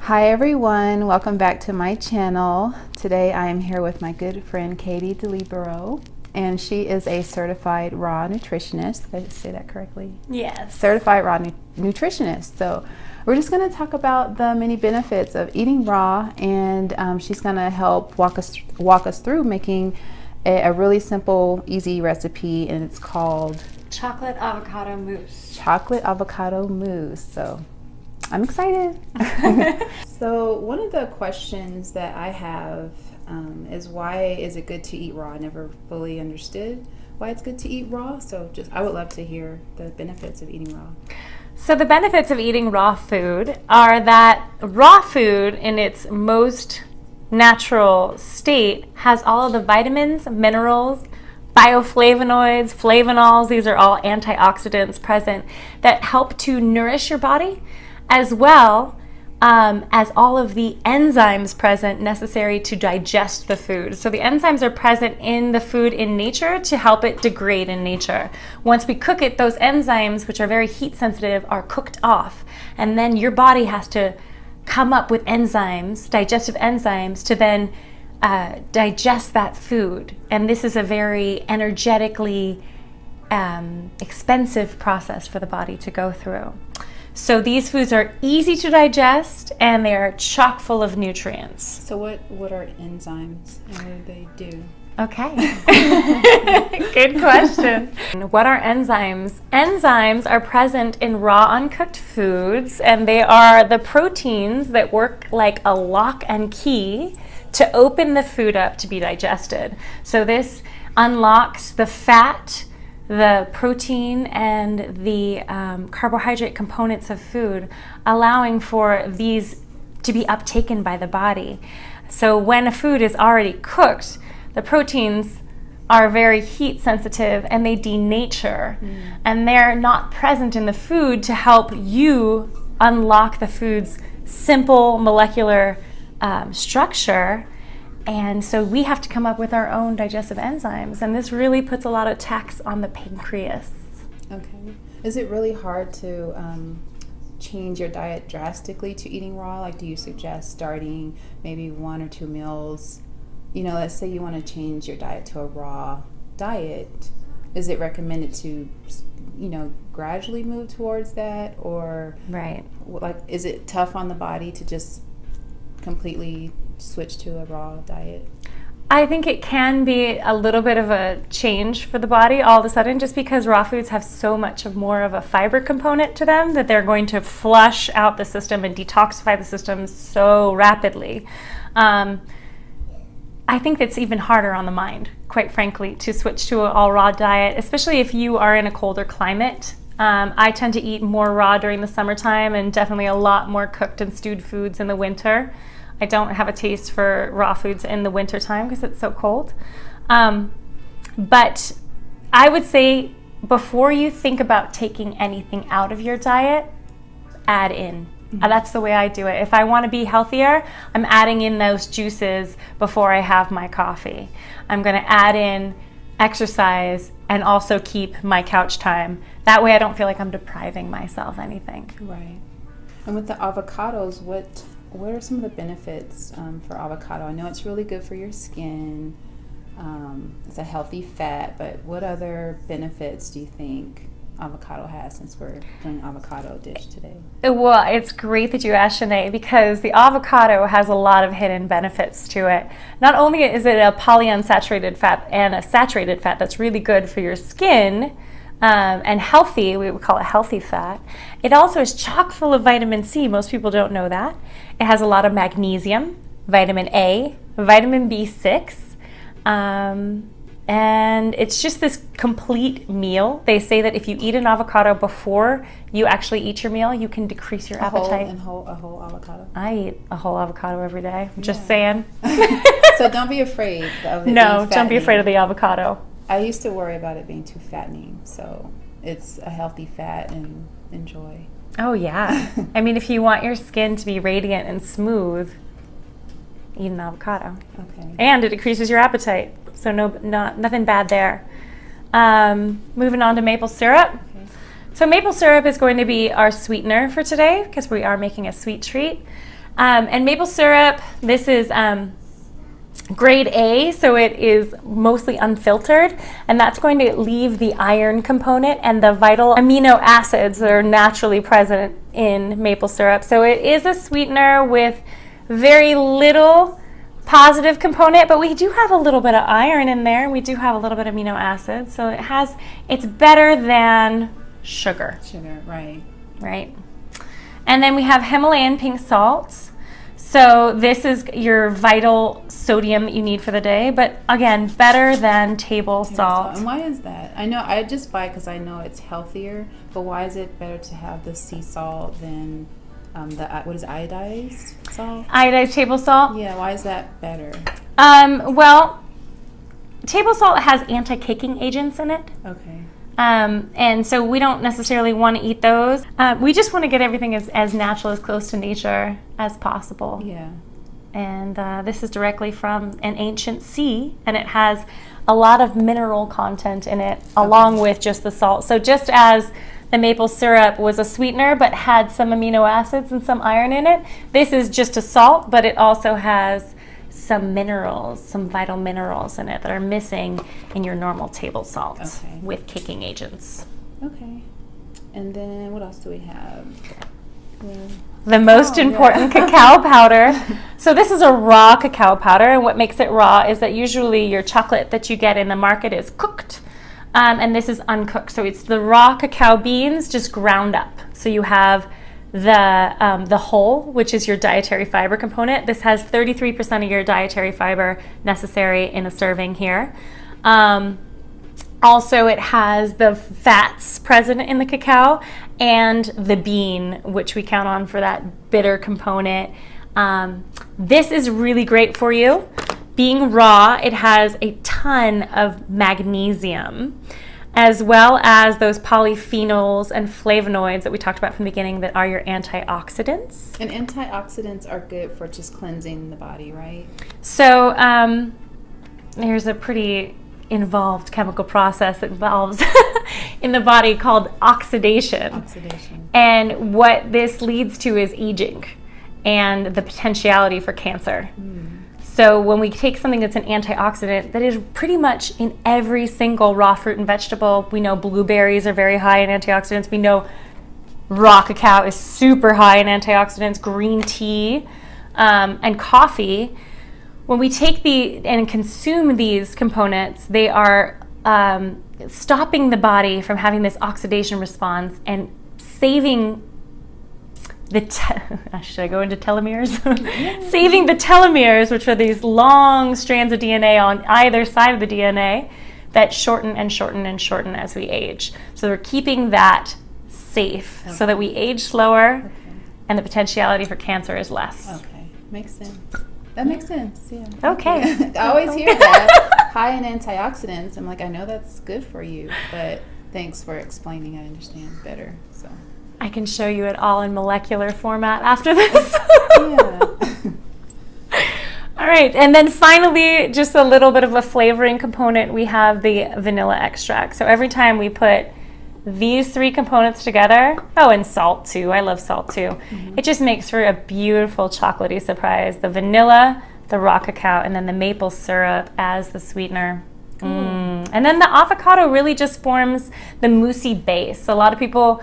Hi everyone, welcome back to my channel. Today I am here with my good friend Katie DiLibero, and she is a certified raw nutritionist. Did I say that correctly? Yes. Certified raw nutritionist. So we're just going to talk about the many benefits of eating raw, and she's going to help walk us through making a really simple, easy recipe, and it's called Chocolate Avocado Mousse. Chocolate Avocado Mousse. So I'm excited. So one of the questions that I have is, why is it good to eat raw? I never fully understood why it's good to eat raw. So I would love to hear the benefits of eating raw. So the benefits of eating raw food are that raw food in its most natural state has all of the vitamins, minerals, bioflavonoids, flavonols. These are all antioxidants present that help to nourish your body, as well as all of the enzymes present necessary to digest the food. So the enzymes are present in the food in nature to help it degrade in nature. Once we cook it, those enzymes, which are very heat sensitive, are cooked off. And then your body has to come up with enzymes, digestive enzymes, to then digest that food. And this is a very energetically expensive process for the body to go through. So these foods are easy to digest, and they are chock full of nutrients. So what are enzymes, and what do they do? Okay. Good question. What are enzymes? Enzymes are present in raw, uncooked foods, and they are the proteins that work like a lock and key to open the food up to be digested. So this unlocks the fat, the protein, and the carbohydrate components of food, allowing for these to be uptaken by the body. So when a food is already cooked, the proteins are very heat sensitive and they denature, and they're not present in the food to help you unlock the food's simple molecular structure. And so we have to come up with our own digestive enzymes, and this really puts a lot of tax on the pancreas. Okay. Is it really hard to change your diet drastically to eating raw? Like, do you suggest starting maybe 1 or 2 meals? You know, let's say you want to change your diet to a raw diet. Is it recommended to, gradually move towards that? Or, Right. like, is it tough on the body to just completely switch to a raw diet? I think it can be a little bit of a change for the body all of a sudden, just because raw foods have so much of more of a fiber component to them that they're going to flush out the system and detoxify the system so rapidly. I think it's even harder on the mind, quite frankly, to switch to an all raw diet, especially if you are in a colder climate. I tend to eat more raw during the summertime, and definitely a lot more cooked and stewed foods in the winter. I don't have a taste for raw foods in the wintertime because it's so cold. But I would say, before you think about taking anything out of your diet, add in. That's the way I do it. If I want to be healthier, I'm adding in those juices before I have my coffee. I'm going to add in exercise and also keep my couch time. That way I don't feel like I'm depriving myself anything. Right. And with the avocados, what are some of the benefits for avocado? I know it's really good for your skin. It's a healthy fat, but what other benefits do you think avocado has, since we're doing avocado dish today? Well, it's great that you asked, Shanae, because the avocado has a lot of hidden benefits to it. Not only is it a polyunsaturated fat and a saturated fat that's really good for your skin, and healthy, we would call it healthy fat. It also is chock full of vitamin C. Most people don't know that. It has a lot of magnesium, vitamin A, vitamin B6, and it's just this complete meal. They say that if you eat an avocado before you actually eat your meal, you can decrease your appetite. A whole avocado? I eat a whole avocado every day. I'm just saying. So don't be afraid of it. No, don't be afraid of the avocado. I used to worry about it being too fattening, so it's a healthy fat, and enjoy. Oh yeah. I mean, if you want your skin to be radiant and smooth, eat an avocado. Okay. And it decreases your appetite, so nothing bad there. Moving on to maple syrup. Okay. So maple syrup is going to be our sweetener for today, because we are making a sweet treat. And maple syrup, this is grade A, so it is mostly unfiltered, and that's going to leave the iron component and the vital amino acids that are naturally present in maple syrup. So it is a sweetener with very little positive component, but we do have a little bit of iron in there. We do have a little bit of amino acids, so it's better than sugar. Sugar, right. Right. And then we have Himalayan pink salt. So this is your vital sodium that you need for the day, but again, better than table salt. And why is that? I know I just buy it because I know it's healthier, but why is it better to have the sea salt than what is iodized salt? Iodized table salt? Yeah, why is that better? Well, table salt has anti-caking agents in it. Okay. And so we don't necessarily want to eat those. We just want to get everything as natural, as close to nature as possible. Yeah. And this is directly from an ancient sea, and it has a lot of mineral content in it, along with just the salt. So just as the maple syrup was a sweetener but had some amino acids and some iron in it, this is just a salt, but it also has some minerals, some vital minerals in it that are missing in your normal table salt with caking agents. Okay. And then what else do we have? The most important cacao powder. So this is a raw cacao powder, and what makes it raw is that usually your chocolate that you get in the market is cooked, and this is uncooked. So it's the raw cacao beans just ground up. So you have the whole, which is your dietary fiber component. This has 33% of your dietary fiber necessary in a serving here. Also, it has the fats present in the cacao and the bean, which we count on for that bitter component. This is really great for you. Being raw, it has a ton of magnesium, as well as those polyphenols and flavonoids that we talked about from the beginning that are your antioxidants. And antioxidants are good for just cleansing the body, right? So there's a pretty involved chemical process that involves in the body called oxidation. And what this leads to is aging and the potentiality for cancer. So when we take something that's an antioxidant that is pretty much in every single raw fruit and vegetable, we know blueberries are very high in antioxidants. We know raw cacao is super high in antioxidants, green tea, and coffee. When we take and consume these components, they are stopping the body from having this oxidation response and saving should I go into telomeres? Saving the telomeres, which are these long strands of DNA on either side of the DNA that shorten and shorten and shorten as we age. So we're keeping that safe so that we age slower and the potentiality for cancer is less. Okay, makes sense. That makes sense, yeah. Okay. I always hear that, high in antioxidants. I'm like, I know that's good for you, but thanks for explaining. I understand better, so. I can show you it all in molecular format after this. Yeah. All right, and then finally, just a little bit of a flavoring component, we have the vanilla extract. So every time we put these three components together, and salt too, I love salt too, it just makes for a beautiful chocolatey surprise. The vanilla, the raw cacao, and then the maple syrup as the sweetener. And then the avocado really just forms the moussey base. So a lot of people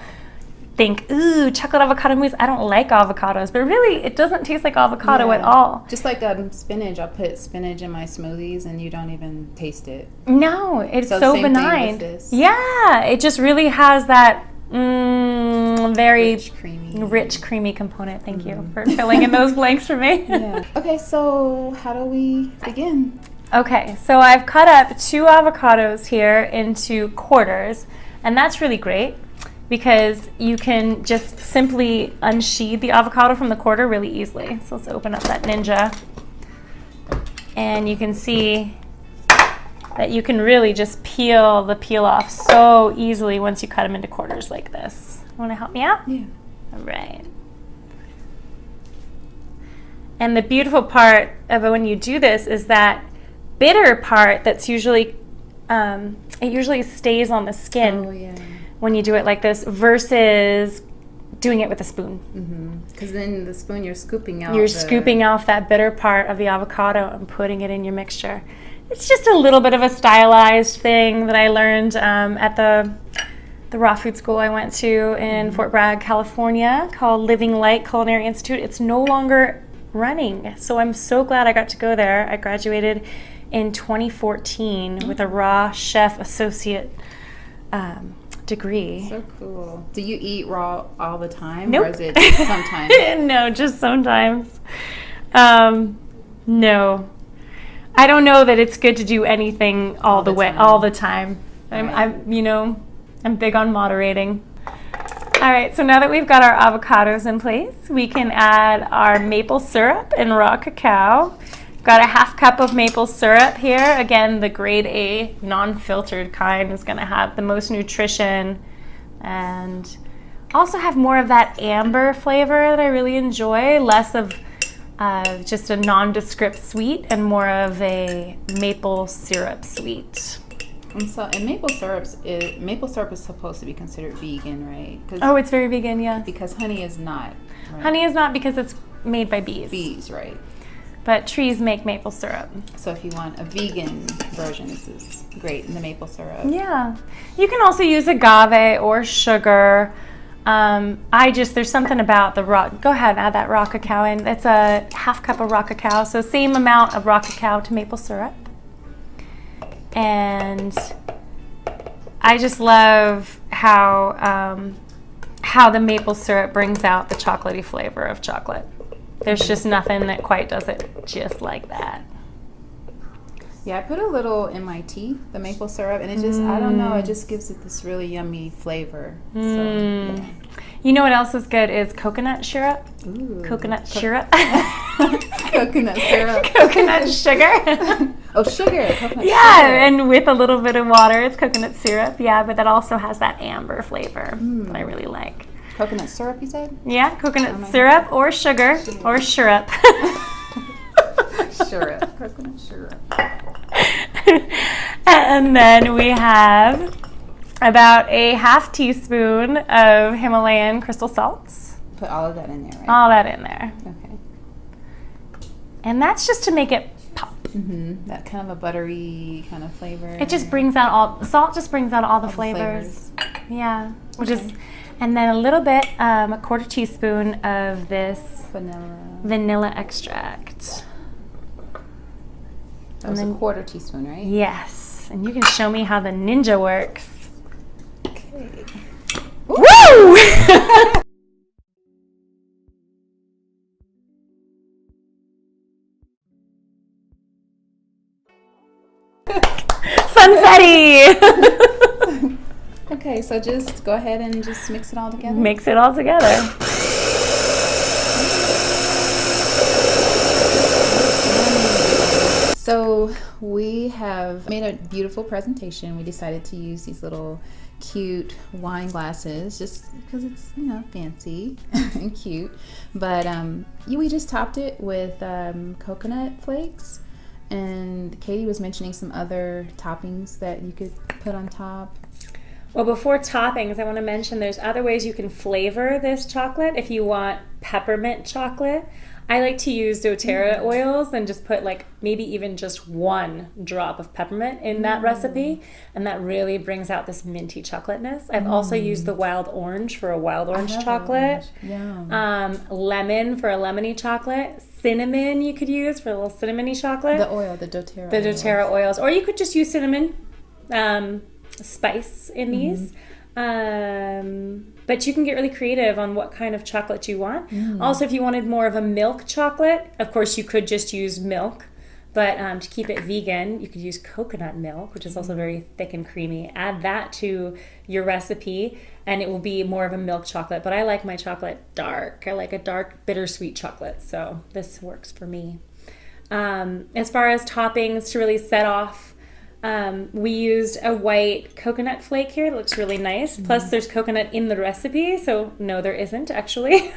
think, ooh, chocolate avocado mousse. I don't like avocados, but really it doesn't taste like avocado at all. Just like spinach, I'll put spinach in my smoothies and you don't even taste it. No, it's so same benign. Thing with this. Yeah, it just really has that very rich, creamy component. Thank you for filling in those blanks for me. Yeah. Okay, so how do we begin? Okay, so I've cut up 2 avocados here into quarters, and that's really great because you can just simply unsheath the avocado from the quarter really easily. So let's open up that Ninja. And you can see that you can really just peel the peel off so easily once you cut them into quarters like this. Want to help me out? Yeah. All right. And the beautiful part of when you do this is that bitter part that's usually, it usually stays on the skin. Oh, yeah. When you do it like this versus doing it with a spoon. Because then the spoon, you're scooping out. You're scooping off that bitter part of the avocado and putting it in your mixture. It's just a little bit of a stylized thing that I learned at the raw food school I went to in Fort Bragg, California, called Living Light Culinary Institute. It's no longer running, so I'm so glad I got to go there. I graduated in 2014 with a raw chef associate degree. So cool. Do you eat raw all the time? Nope. Or is it just sometimes? No, just sometimes. No. I don't know that it's good to do anything all the way, all the time. Right. I'm big on moderating. All right, so now that we've got our avocados in place, we can add our maple syrup and raw cacao. Got a 1/2 cup of maple syrup here. Again, the grade A non-filtered kind is going to have the most nutrition and also have more of that amber flavor that I really enjoy, less of just a nondescript sweet and more of a maple syrup sweet. And maple syrup is supposed to be considered vegan, right? Oh, it's very vegan, yes. Because honey is not. Right? Honey is not, because it's made by bees. Bees, right? But trees make maple syrup. So if you want a vegan version, this is great in the maple syrup. Yeah. You can also use agave or sugar. There's something about the raw, go ahead and add that raw cacao in. It's a 1/2 cup of raw cacao, so same amount of raw cacao to maple syrup. And I just love how the maple syrup brings out the chocolatey flavor of chocolate. There's just nothing that quite does it just like that. Yeah, I put a little in my tea, the maple syrup, and it just, I don't know, it just gives it this really yummy flavor. So, yeah. You know what else is good is coconut syrup. Ooh. Coconut syrup. Coconut syrup. Coconut sugar. Oh, sugar. Coconut Yeah, sugar. and with a little bit of water, it's coconut syrup. Yeah, but that also has that amber flavor that I really like. Coconut syrup, you said? Yeah, coconut syrup or sugar or syrup. Syrup. Coconut syrup. And then we have about a 1/2 teaspoon of Himalayan crystal salts. Put all of that in there, right? All that in there. Okay. And that's just to make it pop. That kind of a buttery kind of flavor. It just brings out salt just brings out all the flavors. Yeah. And then a little bit, a 1/4 teaspoon of this vanilla extract. That was a 1/4 teaspoon, right? Yes. And you can show me how the ninja works. Okay. Woo! Sunsetty! Okay, so just go ahead and just mix it all together. Mix it all together. So we have made a beautiful presentation. We decided to use these little cute wine glasses just because it's, fancy and cute. But we just topped it with coconut flakes. And Katie was mentioning some other toppings that you could put on top. Well, before toppings, I want to mention there's other ways you can flavor this chocolate. If you want peppermint chocolate, I like to use doTERRA oils and just put maybe even just 1 drop of peppermint in that recipe, and that really brings out this minty chocolateness. I've also used the wild orange for a wild orange chocolate. Lemon for a lemony chocolate. Cinnamon you could use for a little cinnamony chocolate. The oil, the doTERRA. The doTERRA oils. Or you could just use cinnamon spice in these. But you can get really creative on what kind of chocolate you want. Also, if you wanted more of a milk chocolate, of course you could just use milk. But to keep it vegan, you could use coconut milk, which is also very thick and creamy. Add that to your recipe, and it will be more of a milk chocolate. But I like my chocolate dark. I like a dark, bittersweet chocolate, so this works for me. As far as toppings to really set off, we used a white coconut flake here. It looks really nice. Plus, there's coconut in the recipe, so no, there isn't actually.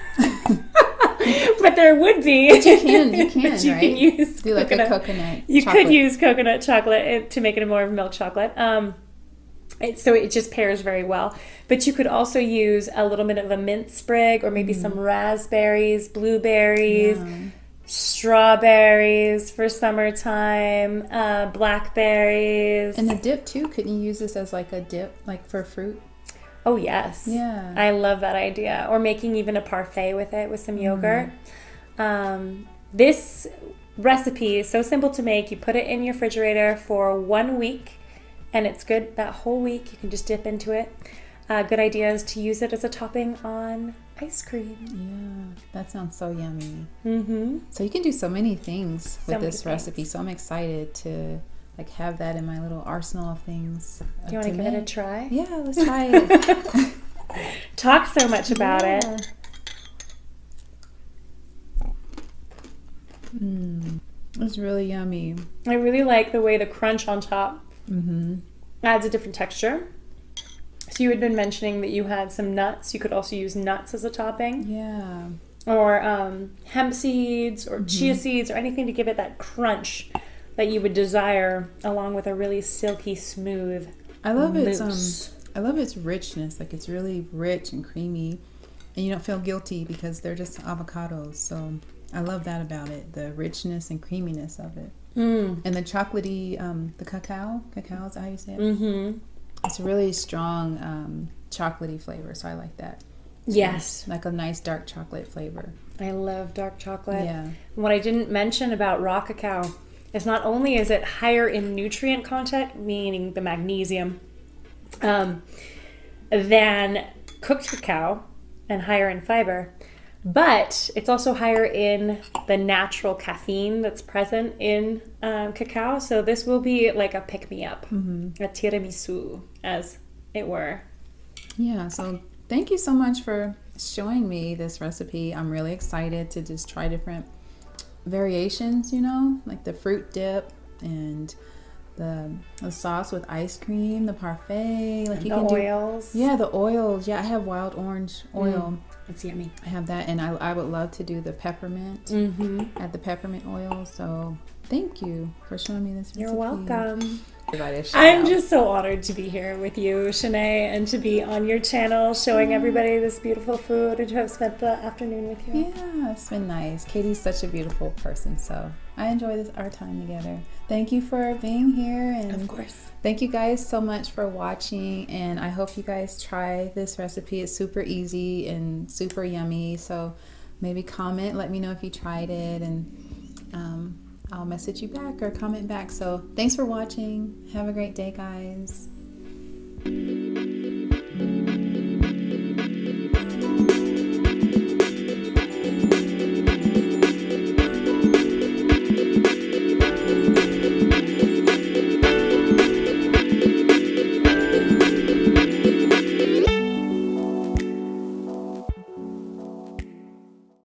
But there would be. But you can, But you right? can use do like coconut. a coconut. You chocolate. could use coconut chocolate to make it more of a milk chocolate. So it just pairs very well. But you could also use a little bit of a mint sprig or maybe some raspberries, blueberries, strawberries for summertime, blackberries. And the dip too, couldn't you use this as like a dip, like for fruit? Oh, yes. Yeah. I love that idea. Or making even a parfait with it with some yogurt. This recipe is so simple to make. You put it in your refrigerator for 1 week and it's good that whole week. You can just dip into it. Good idea is to use it as a topping on ice cream. Yeah, that sounds so yummy. Mm-hmm. So you can do so many things with many this recipe. So I'm excited to like have that in my little arsenal of things. Do you want to give it a try? Yeah, let's try it. Talk so much about it. It's really yummy. I really like the way the crunch on top adds a different texture. So you had been mentioning that you had some nuts. You could also use nuts as a topping. Yeah. Or hemp seeds or chia seeds or anything to give it that crunch that you would desire, along with a really silky smooth mousse. I love its richness. Like it's really rich and creamy, and you don't feel guilty because they're just avocados. So I love that about it, the richness and creaminess of it. And the chocolatey, the cacao is how you say it. It's a really strong chocolatey flavor, so I like that. Yes. Like a nice dark chocolate flavor. I love dark chocolate. Yeah. What I didn't mention about raw cacao is not only is it higher in nutrient content, meaning the magnesium, than cooked cacao and higher in fiber, but it's also higher in the natural caffeine that's present in cacao. So this will be like a pick-me-up, a tiramisu, as it were. Yeah, so thank you so much for showing me this recipe. I'm really excited to just try different variations, you know, like the fruit dip and the sauce with ice cream, the parfait, like you can do oils. Yeah, the oils. Yeah, I have wild orange oil. It's yummy. I have that, and I would love to do the peppermint. Add the peppermint oil. So thank you for showing me this recipe. You're welcome. I'm just so honored to be here with you, Shanae, and to be on your channel showing everybody this beautiful food and to have spent the afternoon with you. Yeah, it's been nice. Katie's such a beautiful person, so I enjoy our time together. Thank you for being here, and of course, thank you guys so much for watching, and I hope you guys try this recipe. It's super easy and super yummy, so maybe comment, let me know if you tried it, and I'll message you back or comment back. So thanks for watching. Have a great day, guys.